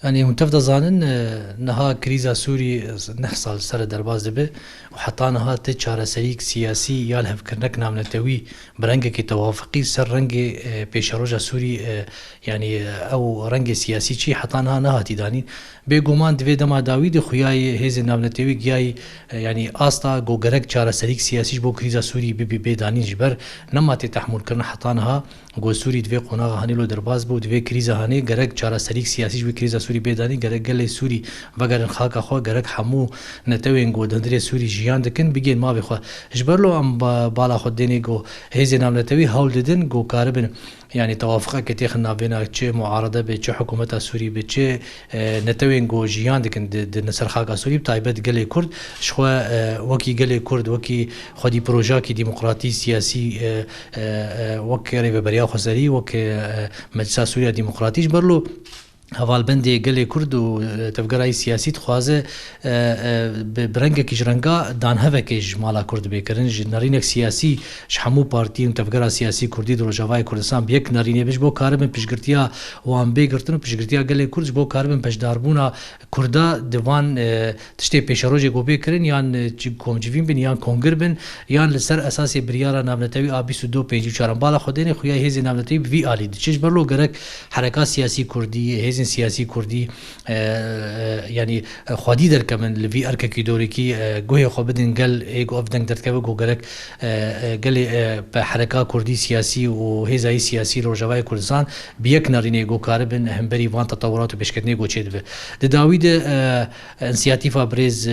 يعني متفق زانن نها كريزا سوري نحصل سر درباز دبه وحتى نها تشاره سريك سياسي يال هفكرنك نامنتوي برنگه كي توافقي سر رنگ بيشروجا سوري يعني او رنگ سياسي چي حتى نها تيداني بيگومان دوي دما داوود خوياي هيز نامنتوي گياي يعني استا گو گرك چاره سريك سياسي بو كريزا سوري بي داني جبر نما تحمل كرن حتى نها گو سوري دوي قوناغ هانيلو درباز بو دوي كريزا هاني گرك چاره سريك سياسي بو كريزا سوري بيداني گرك گل سوري وگرن خاك خو گرك حمو نتوين گو دندري سوري جيان دكن بيگين ما بخوا جبرلو ام بالا خديني گو هيزي نام نتوي هول ددن گو كاربن يعني توافقه كتي خنا بينا تشي معارضه بتشي حكومه سوري بتشي نتوين گو جيان دكن د نسر خاك سوري بتايبت گل كرد شخوا وكي گل كرد وكي خدي بروجا كي ديمقراطي سياسي وكي ريبريا خزري وكي مجلس سوريا ديمقراطي جبرلو هوالبندی گلی کرد و تفکرای سیاسی خوازه برنگ کیش رنگا دان هوا کیش مالا کرد بیکرن نرینک سیاسی شحمو پارتی و تفکر سیاسی کردی در جوای کردستان بیک نرینه بیش بو کاربن پیشگرتیا وان بیگرتن و پیشگرتیا گلی کرد بو کاربن پشداربونا کردا دوان تشتی پیشروجی گو بیکرن یان کومجوین بن یان کنگر بن یان لسر اساسی بریارا نامنتوی آبی سودو پیجی چارم بالا خودین خویای هزی نامنتوی وی آلی چش برلو گرک حرکات سیاسی کردی سیاسی کردی یعنی خودی در کمن لوی ارککی دوری کی گوی خو بدن گل ایگو افدنگ در کبه گو گرک گل به حرکات کردی سیاسی و هزای سیاسی رو جوای کردستان بیک نارینه گو کاربن همبری وان تطورات و بشکتنی گو چید به داوید انسیاتیفا بریز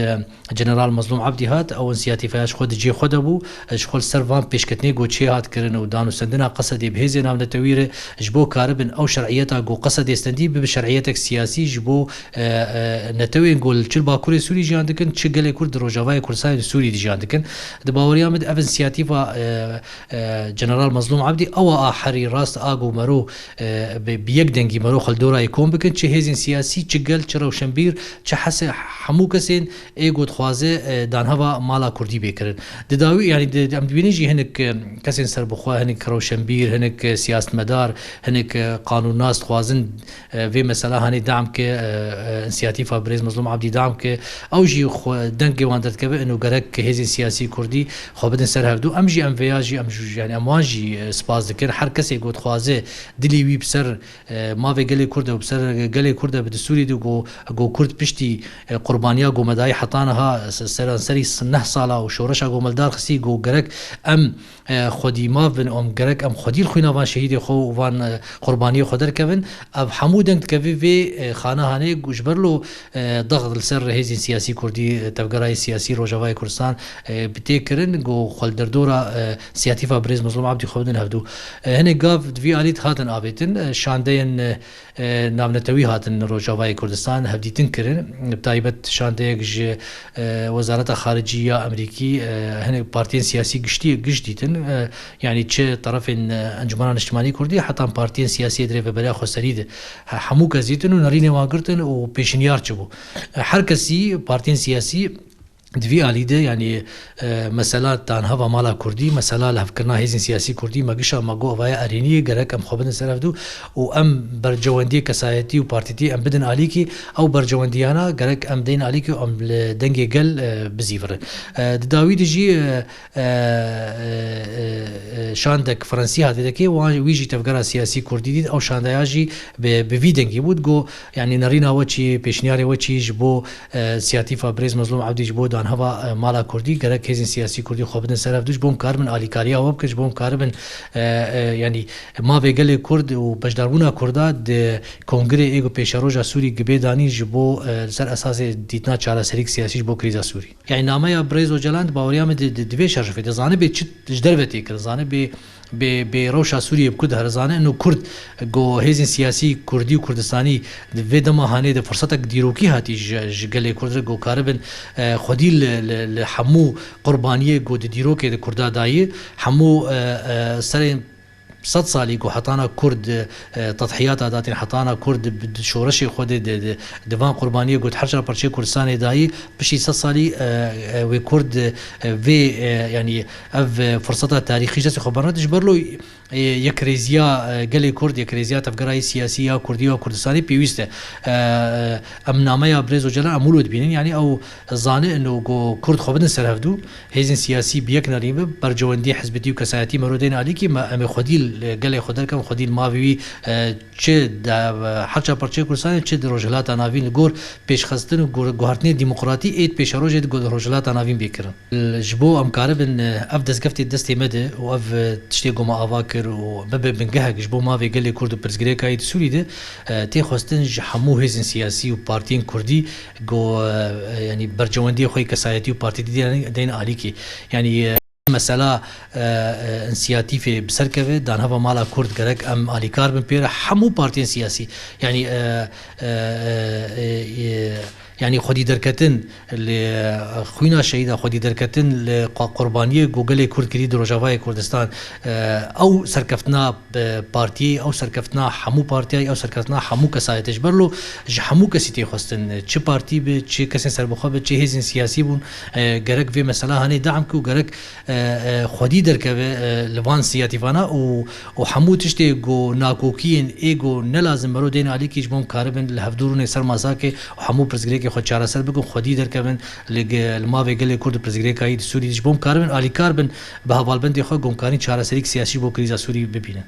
جنرال مظلوم عبدی هات او انسیاتیفاش خود جی خود ابو شغل سروان بشکتنی گو چی هات کرن و دانو سندنا قصدی بهزی نام نتویر جبو کاربن او شرعیتا گو قصد استندی به شرعیتك سیاسی جبو نتوين قول چل باكوري سوري جان دكن چه گله كرد روجاوای كردستان سوري دي جان دكن دباوري امد افن سياتيفا جنرال مظلوم عبدي او احري راست اگو مرو بيك دنگي مرو خل دورا يكون بكن چه هزين سياسي چه گل چه روشنبير چه حس حمو كسين ايگو خوازه دان هوا مالا كردي بكرن داوي يعني ام بينجي هنك كسين سر بخوا هنك روشنبير هنك سياست مدار هنك قانون ناس خوازن في مثلا هاني دعم ك انسياتيفا بريز مظلوم عبدي دعم ك او جي دنگي واندت كبه انه گرك هزي سياسي كردي خو بدن سر هفدو ام جي ام فياجي ام يعني امواجي سپاس ذكر هر كسي گوت خوازه دلي وي بسر ما في گلي كرد بسر گلي كرد بدسوري دو گو كرد پشتي قربانيا گو مداي حطانها سري نه سالا وشورشا گو ملدار خسي گو گرك ام خودي ما بن ام گرك ام خودي الخوينا وان شهيد خو وان قربانيه خدر كفن اب حمودن كفي في خانه هاني جبرلو ضغط السر هزي سياسي كردي تفكراي سياسي روجاواي كردستان بتيكرن جو خل دردورا سياتيفا بريز مظلوم عبدي خودن هفدو هني قاف في اليت هاتن ابيتن شاندين نامنتوي هاتن روجاواي كردستان هفدي تنكرن بتايبت شانديك وزاره خارجيه امريكي هني بارتين سياسي قشتيتن يعني تشي طرفين انجمن اجتماعي كردي حتى بارتين سياسيه دري بلا خسريد حمو كزيتن ونرينه واقرتن وبيشنيار چبو هر كسي بارتين سياسي دوی آلیده یعنی مسئله تان هوا مالا کردی مسئله لفکرنا هزین سیاسی کردی مگیشا مگو اوای ارینی گرک ام خوبن سرف دو و ام برجواندی کسایتی و پارتیتی ام بدن آلی کی او برجواندیانا گرک ام دین آلی کی ام دنگی گل بزیفر داوید جی شاندک فرانسی هاتی دکی ویجی تفکر سیاسی کردی دید او شاندیاجی به وی دنگی بود گو یعنی نرینا وچی پیشنیاری وچی جبو سیاتیفا بریز مظلوم عبدی جبو هوا مالا کردی گرک هزین سیاسی کردی خوب بدن سرف دوش بوم کاربن آلیکاریا و بکش بوم کاربن یعنی ما به گل کرد و بجداربونا کردا د کنگره ایگو پیشروجا سوری گبه دانی جبو سر اساس دیتنا چاره سریک سیاسی جبو کریزا سوری یعنی نامه بریز و جلاند باوریا می دوی شرفه د زانه به چت جدروتی کر زانه به روشا سوریه بکد هرزانه انه کرد گو هزین سیاسی کردی و کردستانی و دما هانه د فرصتک دیروکی هاتی جگل کرد گو کاربن خودی حمو قربانیه گو د دیروکی د کردا دایی حمو سر صد سالی گو حتانا کرد تضحیات داتین حتانا کرد شورش خود دوان قربانی گوت هر جا پرچه کردستان دایی بشی صد سالی و کرد و یعنی اف فرصت تاریخی جس خبرناتش برلو یک ریزیا گلی کرد یک ریزیا تفکرای سیاسی یا کردی و کردستانی پیوسته ام نامه یا برز و جلال امولود بینین یعنی او زانه انه گو کرد خوبن سرهفدو هیزن سیاسی بیک نریمه برجواندی حزبتی و کسایتی مرودین علی کی ما ام خودیل گلی خودر کم خودیل ماوی چه حچا پرچه کردستان چه روجلات ناوین گور پیش خستن و گوهرتنی دموکراتی ایت پیش روج روجلات ناوین بیکرن جبو ام کاربن اف دستگفتی دستی مده و اف تشتی گما آواکر و بب بنجهك جبو ما في قال كرد برزجري كايد سوري ده تي خواستن حمو هزن سياسي وبارتين كردي جو يعني برجواندي خوي كسايتي وبارتي دين عليكي يعني مسألة انسياتيفي بسركبه دان هوا مالا كرد جرك ام عليكار بن بير حمو بارتين سياسي يعني يعني خودی درکتن خوینا شهید خودی درکتن قربانی گوگل کرد کردی در روجاوای کردستان او سرکفتنا پارتی او سرکفتنا حمو پارتی او سرکفتنا حمو کسایتش برلو حمو کسی تی خواستن چه پارتی به چه کسی سربخوا به چه هزین سیاسی بون گرک وی مثلا هنی دعم کو گرک خودی درکه لوان سیاتیفانا و حمو تشتی گو ناکوکین ایگو نلازم برو دین علی کیش بوم کاربن لهفدورون سر مازاکه حمو پرزگری که خود چاره سر بگم خودی درکبن لماوی گلی کرد پرزگری کاید سوری دیش بوم کاربن علی کاربن به حوالبندی خود گمکانی چاره سری سیاسی بو کریزا سوری ببینه